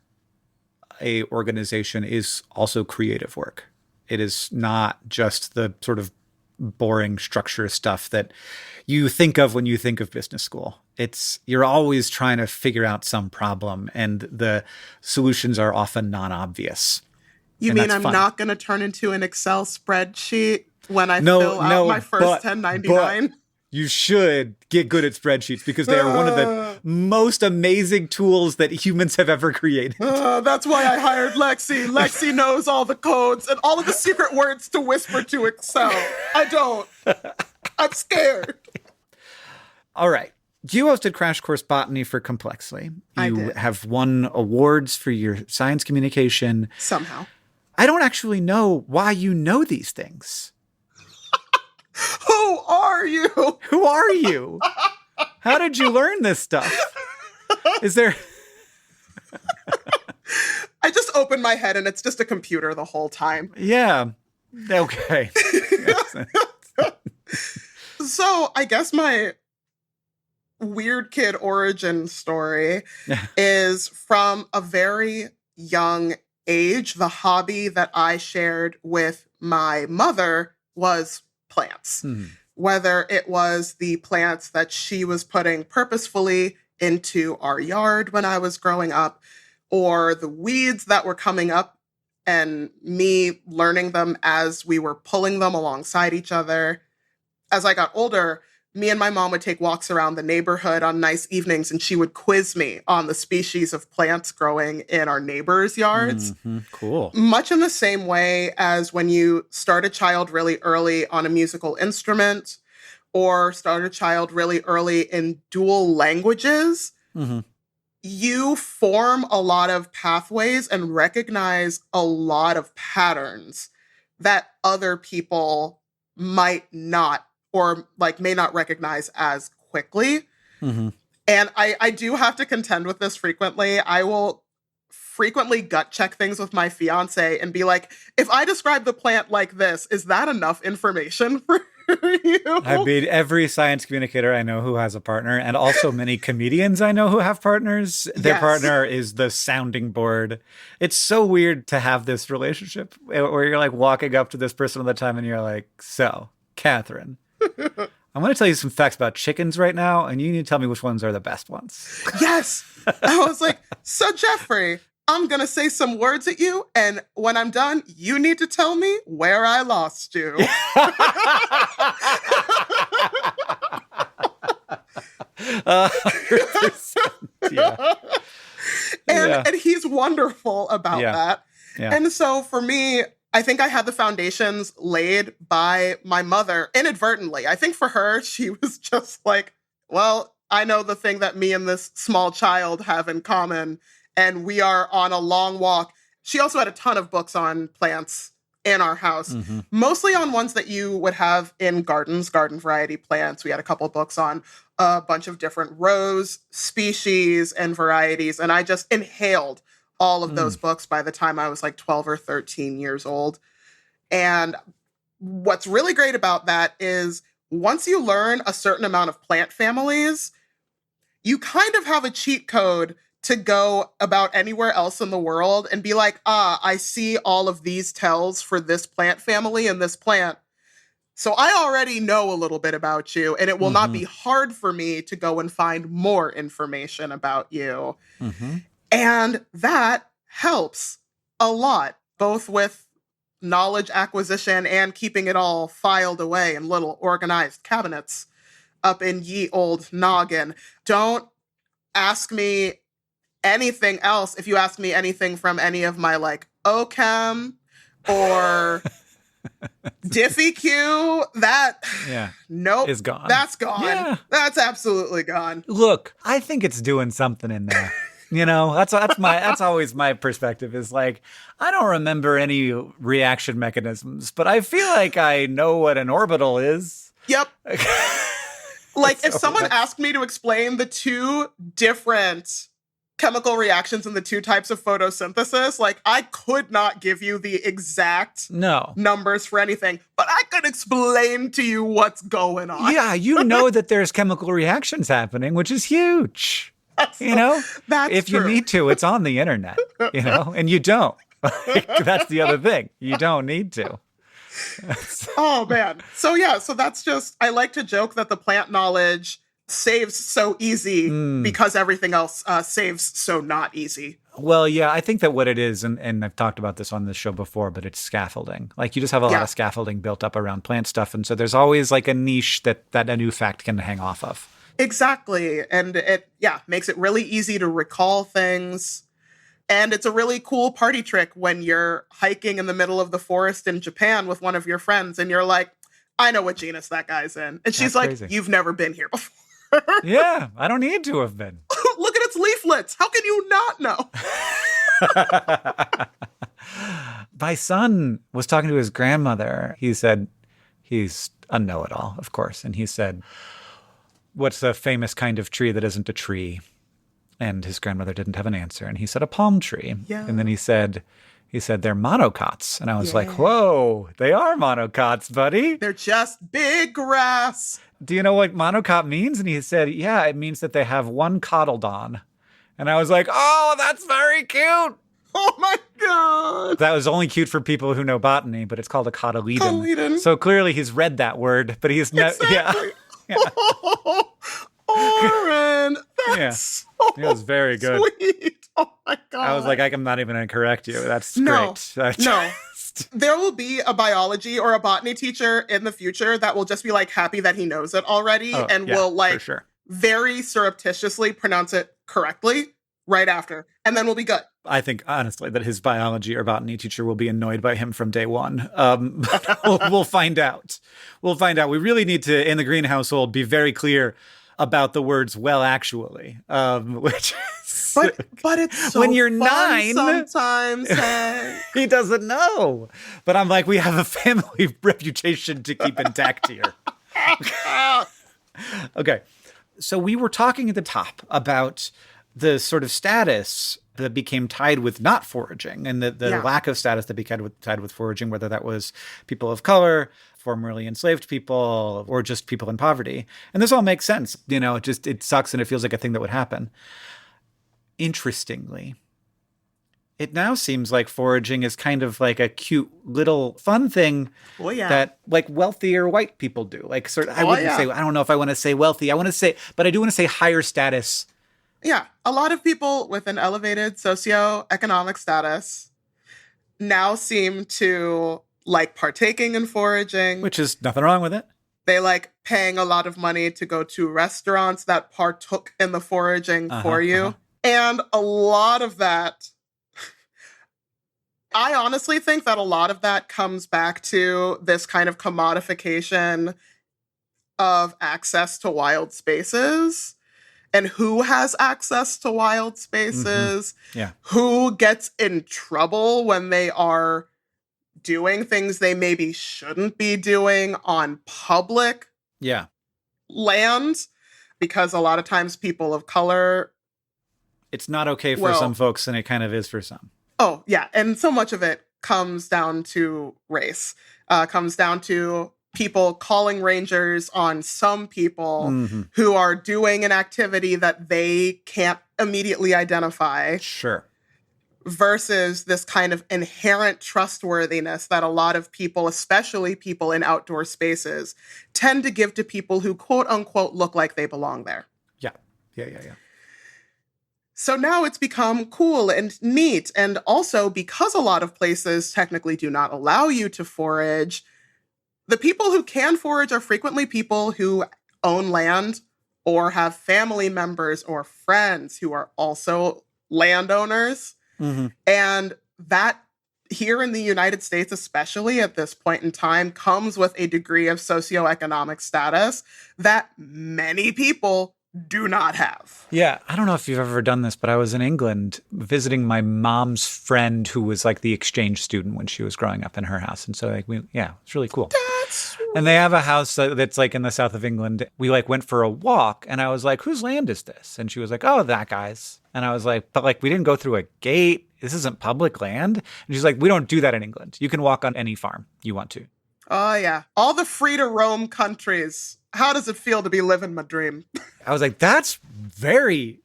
a organization is also creative work. It is not just the sort of boring structure stuff that you think of when you think of business school. You're always trying to figure out some problem, and the solutions are often non-obvious. You mean I'm not going to turn into an Excel spreadsheet when I fill out my first 1099? You should get good at spreadsheets because they are one of the most amazing tools that humans have ever created. That's why I hired Lexi. Lexi knows all the codes and all of the secret words to whisper to Excel. I don't. I'm scared. All right. You hosted Crash Course Botany for Complexly. You have won awards for your science communication. Somehow. I don't actually know why you know these things. Who are you? Who are you? How did you learn this stuff? Is there... I just open my head and it's just a computer the whole time. Yeah. Okay. So I guess my weird kid origin story is from a very young age. The hobby that I shared with my mother was plants. Whether it was the plants that she was putting purposefully into our yard when I was growing up, or the weeds that were coming up and me learning them as we were pulling them alongside each other. As I got older, me and my mom would take walks around the neighborhood on nice evenings, and she would quiz me on the species of plants growing in our neighbors' yards. Cool. Much in the same way as when you start a child really early on a musical instrument, or start a child really early in dual languages, you form a lot of pathways and recognize a lot of patterns that other people might not or like may not recognize as quickly. Mm-hmm. And I do have to contend with this frequently. I will frequently gut check things with my fiance and be like, if I describe the plant like this, is that enough information for you? I mean, every science communicator I know who has a partner, and also many comedians I know who have partners, their partner is the sounding board. It's so weird to have this relationship where you're like walking up to this person all the time and you're like, so, Catherine, I'm going to tell you some facts about chickens right now, and you need to tell me which ones are the best ones. Yes. I was like, so Jeffrey, I'm going to say some words at you, and when I'm done, you need to tell me where I lost you. Yeah. And he's wonderful about that. Yeah. And so for me, I think I had the foundations laid by my mother inadvertently. I think for her, she was just like, well, I know the thing that me and this small child have in common, and we are on a long walk. She also had a ton of books on plants in our house, mostly on ones that you would have in gardens, garden variety plants. We had a couple books on a bunch of different rows, species, and varieties. And I just inhaled all of those books by the time I was like 12 or 13 years old. And what's really great about that is once you learn a certain amount of plant families, you kind of have a cheat code to go about anywhere else in the world and be like, I see all of these tells for this plant family and this plant. So I already know a little bit about you, and it will not be hard for me to go and find more information about you. And that helps a lot, both with knowledge acquisition and keeping it all filed away in little organized cabinets up in ye old noggin. Don't ask me anything else if you ask me anything from any of my like OChem or DiffyQ, that nope, is gone. That's gone. Yeah. That's absolutely gone. Look, I think it's doing something in there. You know, that's always my perspective is like, I don't remember any reaction mechanisms, but I feel like I know what an orbital is. Yep. Like if someone asked me to explain the two different chemical reactions and the two types of photosynthesis, like I could not give you the exact numbers for anything, but I could explain to you what's going on. Yeah, you know that there's chemical reactions happening, which is huge. You know, if true. You need to, it's on the internet, you know, and you don't. That's the other thing. You don't need to. Oh, man. So that's just, I like to joke that the plant knowledge saves so easy because everything else saves so not easy. Well, yeah, I think that what it is, and I've talked about this on this show before, but it's scaffolding. Like you just have a lot of scaffolding built up around plant stuff. And so there's always like a niche that a new fact can hang off of. Exactly. And it makes it really easy to recall things. And it's a really cool party trick when you're hiking in the middle of the forest in Japan with one of your friends and you're like, I know what genus that guy's in. And she's like, crazy. You've never been here before. Yeah, I don't need to have been. Look at its leaflets. How can you not know? My son was talking to his grandmother. He said, he's a know-it-all, of course. And he said, what's a famous kind of tree that isn't a tree? And his grandmother didn't have an answer. And he said, a palm tree. Yeah. And then he said, they're monocots. And I was like, whoa, they are monocots, buddy. They're just big grass. Do you know what monocot means? And he said, yeah, it means that they have one cotyledon. And I was like, oh, that's very cute. Oh my God. That was only cute for people who know botany, but it's called a cotyledon. So clearly he's read that word, but he's never, exactly. Oh, Oren, that's it was very good. Sweet. Oh my God. I was like, I'm not even going to correct you. That's great. No. There will be a biology or a botany teacher in the future that will just be like happy that he knows it already and will like very surreptitiously pronounce it correctly right after. And then we'll be good. I think, honestly, that his biology or botany teacher will be annoyed by him from day one. We'll find out. We'll find out. We really need to, in the Green household, be very clear about the words "well, actually," which is, But it's when so you're fun 9, sometimes, Hank. he doesn't know. But I'm like, we have a family reputation to keep intact here. Okay. So we were talking at the top about the sort of status that became tied with not foraging, and the Yeah. lack of status that became tied with foraging, whether that was people of color, formerly enslaved people, or just people in poverty. And this all makes sense. You know, it sucks and it feels like a thing that would happen. Interestingly, it now seems like foraging is kind of like a cute little fun thing Oh, yeah. that like wealthier white people do. Like sort of, I Oh, wouldn't yeah. say, I don't know if I want to say wealthy. But I do want to say higher status. Yeah. A lot of people with an elevated socioeconomic status now seem to like partaking in foraging. Which is nothing wrong with it. They like paying a lot of money to go to restaurants that partook in the foraging for you. And a lot of that, I honestly think that a lot of that comes back to this kind of commodification of access to wild spaces and who has access to wild spaces, Yeah. who gets in trouble when they are doing things they maybe shouldn't be doing on public Yeah. land, because a lot of times people of color, It's not okay for some folks, and it kind of is for some. Oh, yeah. And so much of it comes down to race, comes down to people calling rangers on some people who are doing an activity that they can't immediately identify. Sure. Versus this kind of inherent trustworthiness that a lot of people, especially people in outdoor spaces, tend to give to people who quote unquote look like they belong there. Yeah. Yeah. So now it's become cool and neat. And also, because a lot of places technically do not allow you to forage, the people who can forage are frequently people who own land or have family members or friends who are also landowners. And that, here in the United States, especially at this point in time, comes with a degree of socioeconomic status that many people do not have. Yeah, I don't know if you've ever done this, but I was in England visiting my mom's friend who was like the exchange student when she was growing up in her house. And so like it's really cool. And they have a house that's like in the south of England. We like went for a walk and I was like, whose land is this? And she was like, oh, that guy's. And I was like, but like we didn't go through a gate. This isn't public land. And she's like, we don't do that in England. You can walk on any farm you want to. Oh, yeah. All the free to roam countries. How does it feel to be living my dream? I was like, that's very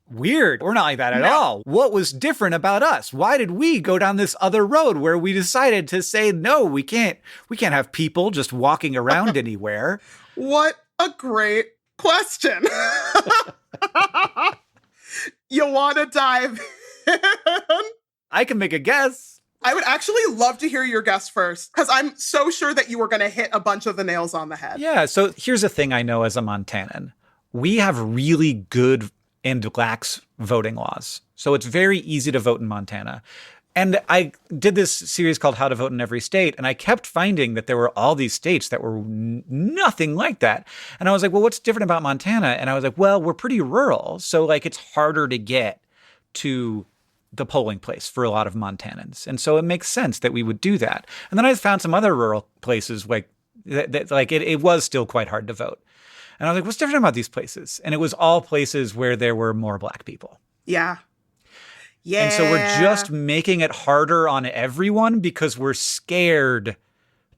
weird. We're not like that at all. What was different about us? Why did we go down this other road where we decided to say, no, we can't have people just walking around anywhere? What a great question. You want to dive in? I can make a guess. I would actually love to hear your guess first, because I'm so sure that you were going to hit a bunch of the nails on the head. Yeah, so here's a thing I know as a Montanan. We have really good and lax voting laws. So it's very easy to vote in Montana. And I did this series called How to Vote in Every State, and I kept finding that there were all these states that were nothing like that. And I was like, well, what's different about Montana? And I was like, well, we're pretty rural, so like it's harder to get to the polling place for a lot of Montanans. And so it makes sense that we would do that. And then I found some other rural places like that like it was still quite hard to vote. And I was like, what's different about these places? And it was all places where there were more Black people. Yeah. Yeah. And so we're just making it harder on everyone because we're scared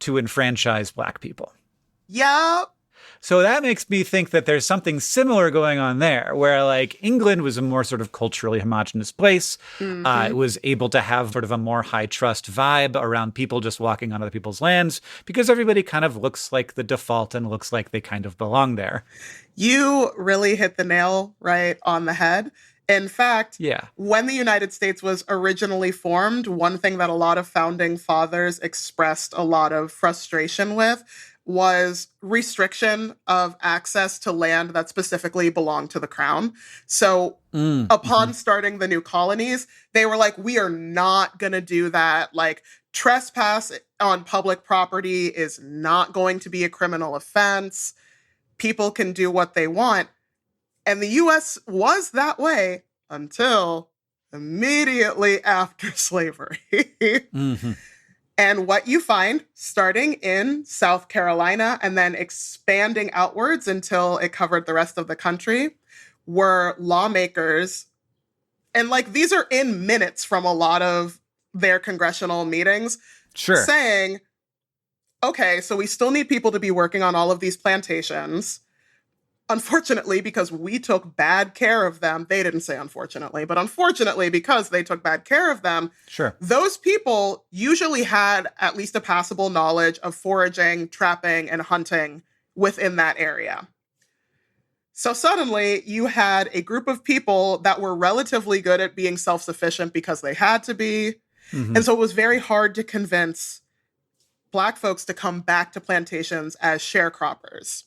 to enfranchise Black people. Yep. So that makes me think that there's something similar going on there, where like England was a more sort of culturally homogenous place. It was able to have sort of a more high trust vibe around people just walking on other people's lands because everybody kind of looks like the default and looks like they kind of belong there. You really hit the nail right on the head. In fact, Yeah. when the United States was originally formed, one thing that a lot of founding fathers expressed a lot of frustration with was restriction of access to land that specifically belonged to the crown. So upon starting the new colonies, they were like, we are not going to do that. Like, trespass on public property is not going to be a criminal offense. People can do what they want. And the US was that way until immediately after slavery. Mm-hmm. And what you find, starting in South Carolina and then expanding outwards until it covered the rest of the country, were lawmakers. And like these are in minutes from a lot of their congressional meetings, Sure. saying, okay, so we still need people to be working on all of these plantations. Unfortunately, because we took bad care of them, they didn't say unfortunately, but unfortunately, because they took bad care of them, Sure. those people usually had at least a passable knowledge of foraging, trapping, and hunting within that area. So suddenly, you had a group of people that were relatively good at being self-sufficient because they had to be. Mm-hmm. And so it was very hard to convince Black folks to come back to plantations as sharecroppers.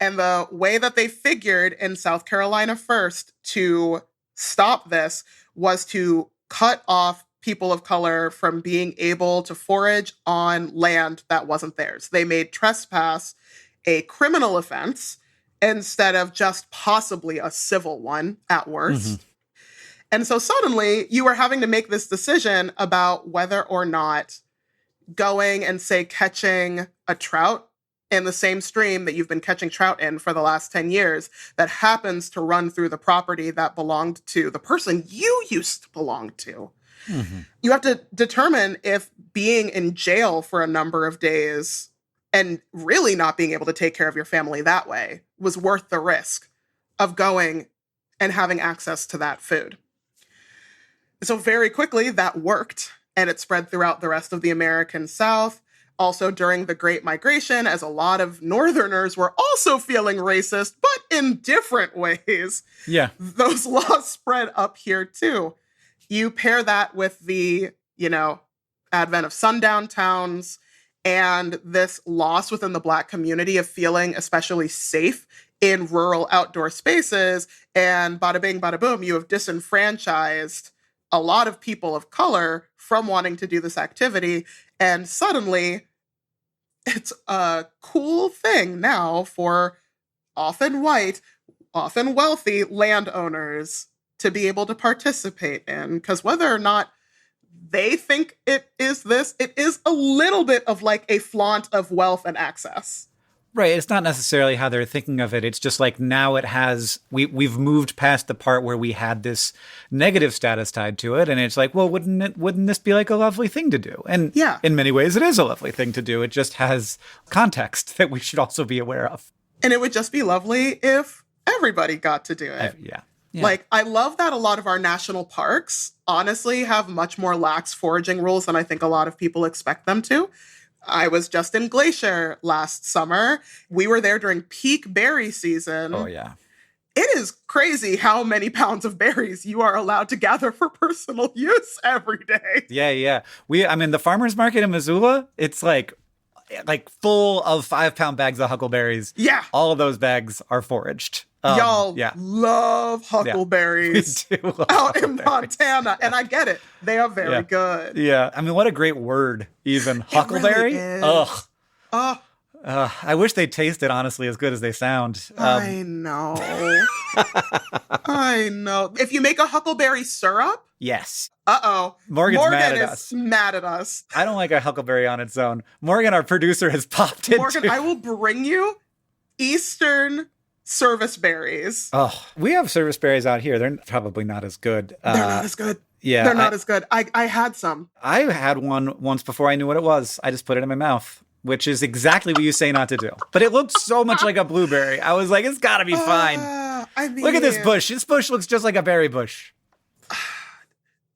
And the way that they figured in South Carolina first to stop this was to cut off people of color from being able to forage on land that wasn't theirs. They made trespass a criminal offense instead of just possibly a civil one at worst. Mm-hmm. And so suddenly you were having to make this decision about whether or not going and, say, catching a trout in the same stream that you've been catching trout in for the last 10 years that happens to run through the property that belonged to the person you used to belong to. Mm-hmm. You have to determine if being in jail for a number of days and really not being able to take care of your family that way was worth the risk of going and having access to that food. So very quickly that worked, and it spread throughout the rest of the American South. Also during the Great Migration, as a lot of Northerners were also feeling racist, but in different ways. Yeah. Those laws spread up here too. You pair that with the, advent of sundown towns and this loss within the Black community of feeling especially safe in rural outdoor spaces, and bada bing, bada boom, you have disenfranchised a lot of people of color from wanting to do this activity. And suddenly, it's a cool thing now for often white, often wealthy landowners to be able to participate in. Because whether or not they think it is this, it is a little bit of like a flaunt of wealth and access. Right. It's not necessarily how they're thinking of it. It's just like now it has, we've moved past the part where we had this negative status tied to it. And it's like, well, wouldn't this be like a lovely thing to do? And yeah, in many ways it is a lovely thing to do. It just has context that we should also be aware of. And it would just be lovely if everybody got to do it. Yeah. Like, I love that a lot of our national parks honestly have much more lax foraging rules than I think a lot of people expect them to. I was just in Glacier last summer. We were there during peak berry season. Oh, yeah. It is crazy how many pounds of berries you are allowed to gather for personal use every day. Yeah. The farmer's market in Missoula, it's like full of 5-pound bags of huckleberries. Yeah. All of those bags are foraged. Y'all love huckleberries out in Montana. And I get it. They are very good. Yeah. I mean, what a great word, even. Huckleberry? Really ugh. I wish they tasted, honestly, as good as they sound. I know. I know. If you make a huckleberry syrup. Yes. Uh-oh. Morgan is mad at us. I don't like a huckleberry on its own. Morgan, our producer, has popped in. Morgan, I will bring you Eastern service berries. Oh, we have service berries out here. They're probably not as good. They're not as good. Yeah. They're not as good. I had some. I had one once before I knew what it was. I just put it in my mouth, which is exactly what you say not to do. But it looked so much like a blueberry. I was like, it's got to be fine. Look at this bush. This bush looks just like a berry bush.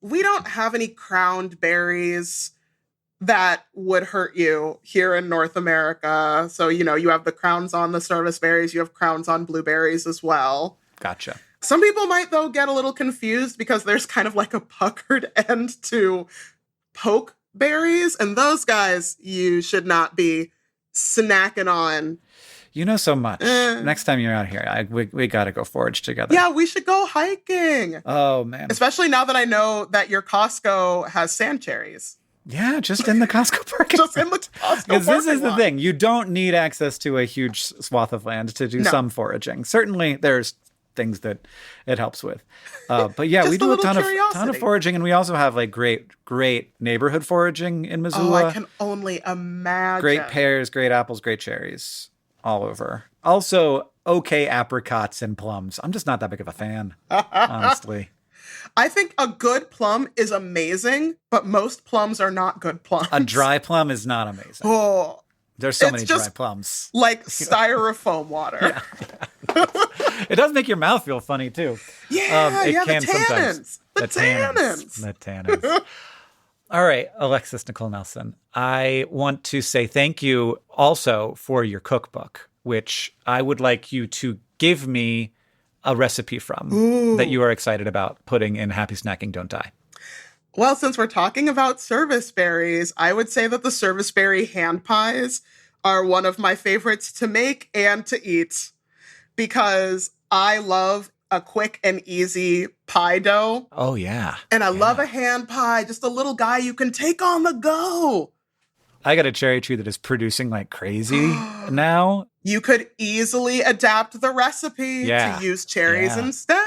We don't have any crowned berries that would hurt you here in North America. So, you have the crowns on the service berries. You have crowns on blueberries as well. Gotcha. Some people might, though, get a little confused because there's kind of like a puckered end to poke berries. And those guys you should not be snacking on. You know so much. Next time you're out here, we got to go forage together. Yeah, we should go hiking. Oh, man. Especially now that I know that your Costco has sand cherries. Yeah, just in the Costco parking Just lot. in the Costco Because this is parking the lot. thing. You don't need access to a huge swath of land to do No, some foraging. Certainly, there's things that it helps with. But yeah, we just a do a little ton of curiosity. foraging, and we also have like great neighborhood foraging in Oh, I Missoula. can only Great imagine. pears, great apples, great cherries all over. Also, okay apricots and plums. I'm just not that big of a fan, honestly. I think a good plum is amazing, but most plums are not good A plums. dry plum is not amazing. Oh, There's so it's many dry just plums. like styrofoam water. Yeah. It does make your mouth feel funny too. Yeah, It yeah, the can sometimes. tannins. The tannins. The tannins. All right, Alexis Nikole Nelson. I want to say thank you also for your cookbook, which I would like you to give me a recipe from that Ooh. you are excited about putting in Happy Snacking Don't Die. Well, since we're talking about service berries, I would say that the service berry hand pies are one of my favorites to make and to eat because I love a quick and easy pie dough. Oh yeah. And I love a Yeah. hand pie, just a little guy you can take on the go. I got a cherry tree that is producing like crazy now. You could easily adapt the recipe to Yeah. use cherries Yeah. instead.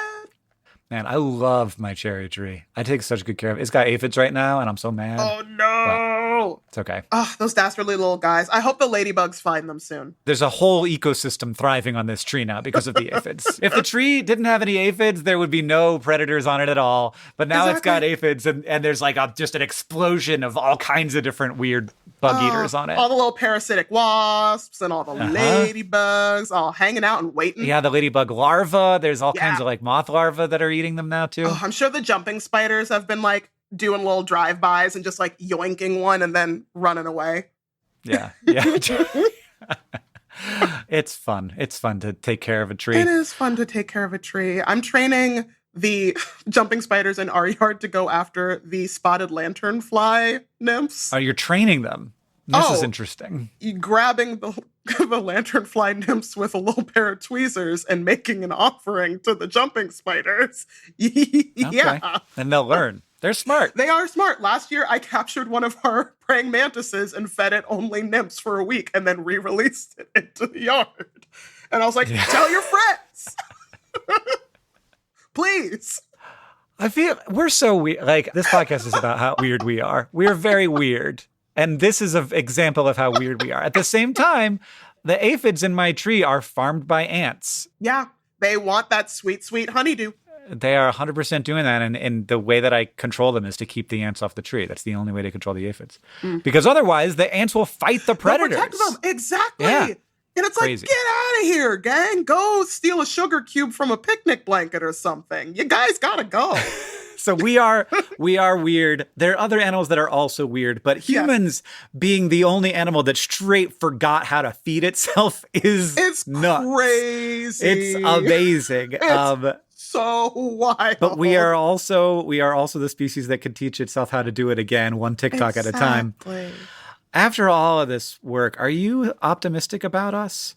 Man, I love my cherry tree. I take such good care of it. It's got aphids right now, and I'm so mad. Oh But no. it's okay. Oh, those dastardly little guys. I hope the ladybugs find them soon. There's a whole ecosystem thriving on this tree now because of the aphids. If the tree didn't have any aphids, there would be no predators on it at all. But now it's got Exactly. aphids, and there's like just an explosion of all kinds of different weird bug eaters on it. All the little parasitic wasps and all the ladybugs all hanging out and waiting. Yeah, the ladybug larva. There's all kinds Yeah. of like moth larvae that are eating them now too. Oh, I'm sure the jumping spiders have been like doing little drive-bys and just like yoinking one and then running away. Yeah. It's fun. It's fun to take care of a tree. It is fun to take care of a tree. I'm training the jumping spiders in our yard to go after the spotted lanternfly nymphs. Oh, you're training them. This is Oh. interesting. Grabbing the lanternfly nymphs with a little pair of tweezers and making an offering to the jumping spiders. Yeah. Okay. And they'll learn. They're smart. They are smart. Last year, I captured one of our praying mantises and fed it only nymphs for a week and then re-released it into the yard. And I was like, tell your friends. Please. I feel we're so weird. Like, this podcast is about how weird we are. We're very weird. And this is an example of how weird we are. At the same time, the aphids in my tree are farmed by ants. Yeah. They want that sweet, sweet honeydew. They are 100% doing that. And the way that I control them is to keep the ants off the tree. That's the only way to control the aphids. Because otherwise, the ants will fight the They'll predators. protect them. Exactly. Yeah. And it's Crazy. like, get out of here, gang. Go steal a sugar cube from a picnic blanket or something. You guys gotta go. So we are weird. There are other animals that are also weird, but humans being the only animal that straight forgot how to feed itself is It's nuts. crazy. It's amazing. So wild. But we are also the species that could teach itself how to do it again, one TikTok at a time. Exactly. After all of this work, are you optimistic about us?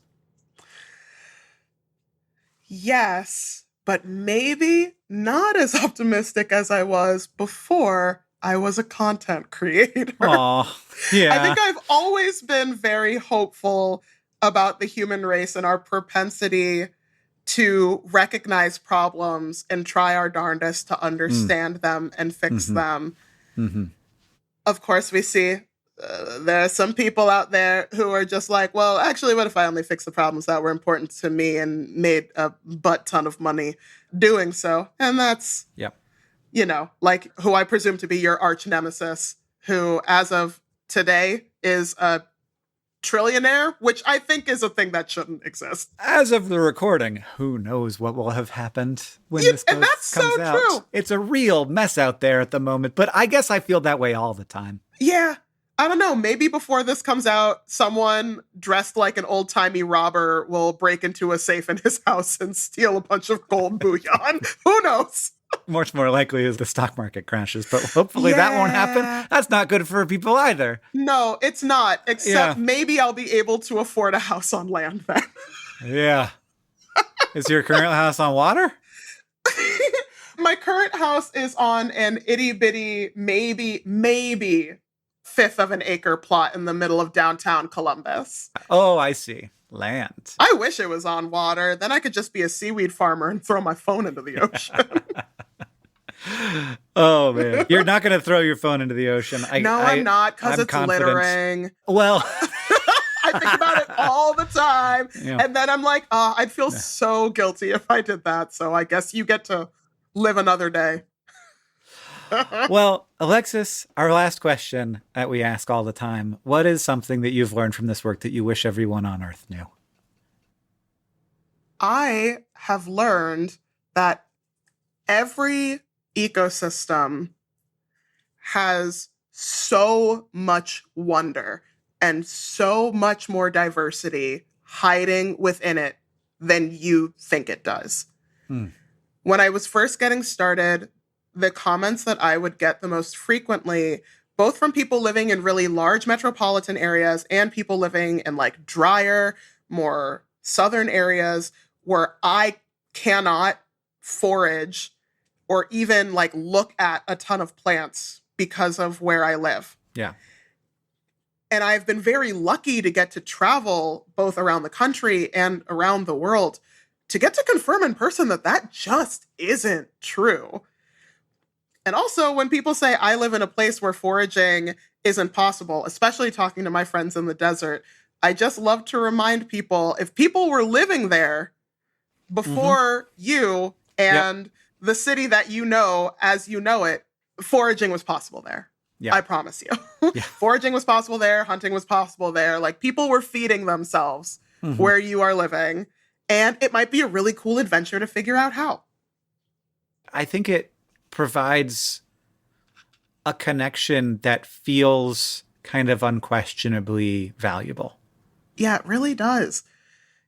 Yes, but maybe not as optimistic as I was before I was a content creator. Aw, yeah. I think I've always been very hopeful about the human race and our propensity to recognize problems and try our darndest to understand them and fix them. Of course, we see there are some people out there who are just like, well, actually, what if I only fix the problems that were important to me and made a butt ton of money doing so? And that's, Yep. you know, like who I presume to be your arch nemesis, who as of today is a trillionaire, which I think is a thing that shouldn't exist. As of the recording, who knows what will have happened when Yeah, this and post that's comes so out. true. It's a real mess out there at the moment, but I guess I feel that way all the time. Yeah. I don't know. Maybe before this comes out, someone dressed like an old timey robber will break into a safe in his house and steal a bunch of gold bullion. Who knows? Much more likely is the stock market crashes, but hopefully that won't happen. Yeah. That's not good for people either. No, it's not. Except Yeah. maybe I'll be able to afford a house on land then. Yeah. Is your current house on water? My current house is on an itty bitty, maybe 1/5 of an acre plot in the middle of downtown Columbus. Oh, I see. Land. I wish it was on water. Then I could just be a seaweed farmer and throw my phone into the ocean. Oh, man. You're not going to throw your phone into the ocean. I'm not, because it's confident. littering. Well... I think about it all the time. Yeah. And then I'm like, I'd feel so guilty if I did that. So I guess you get to live another day. Well, Alexis, our last question that we ask all the time. What is something that you've learned from this work that you wish everyone on Earth knew? I have learned that every ecosystem has so much wonder and so much more diversity hiding within it than you think it does. When I was first getting started, the comments that I would get the most frequently, both from people living in really large metropolitan areas and people living in like drier, more southern areas where I cannot forage or even like look at a ton of plants because of where I live. Yeah. And I've been very lucky to get to travel both around the country and around the world to get to confirm in person that that just isn't true. And also, when people say I live in a place where foraging isn't possible, especially talking to my friends in the desert, I just love to remind people, if people were living there before you and the city that you know as you know it, foraging was possible there. Yeah. I promise you. Foraging was possible there. Hunting was possible there. Like, people were feeding themselves where you are living. And it might be a really cool adventure to figure out how. I think it provides a connection that feels kind of unquestionably valuable. Yeah, it really does.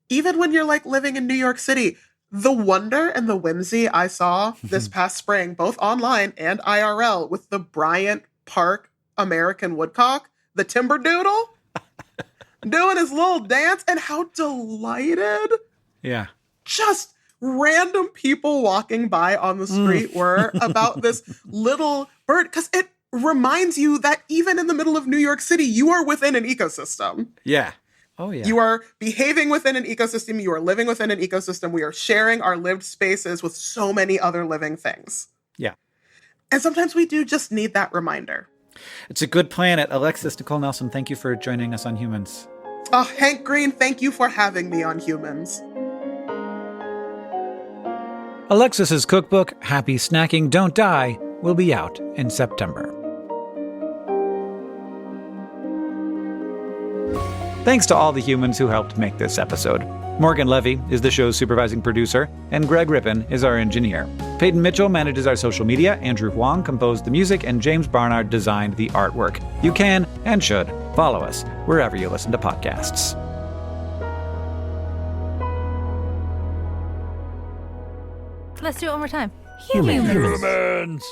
Even when you're like living in New York City, the wonder and the whimsy I saw this past spring, both online and IRL, with the Bryant Park American woodcock, the timber doodle, doing his little dance, and how delighted just random people walking by on the street were about this little bird, because it reminds you that even in the middle of New York City, you are within an ecosystem. Yeah. Oh, yeah. You are behaving within an ecosystem. You are living within an ecosystem. We are sharing our lived spaces with so many other living things. Yeah. And sometimes we do just need that reminder. It's a good planet. Alexis, Nikole Nelson, thank you for joining us on Humans. Oh, Hank Green, thank you for having me on Humans. Alexis's cookbook, Happy Snacking, Don't Die, will be out in September. Thanks to all the humans who helped make this episode. Morgan Levy is the show's supervising producer, and Greg Rippin is our engineer. Peyton Mitchell manages our social media, Andrew Huang composed the music, and James Barnard designed the artwork. You can, and should, follow us wherever you listen to podcasts. Let's do it one more time. Humans.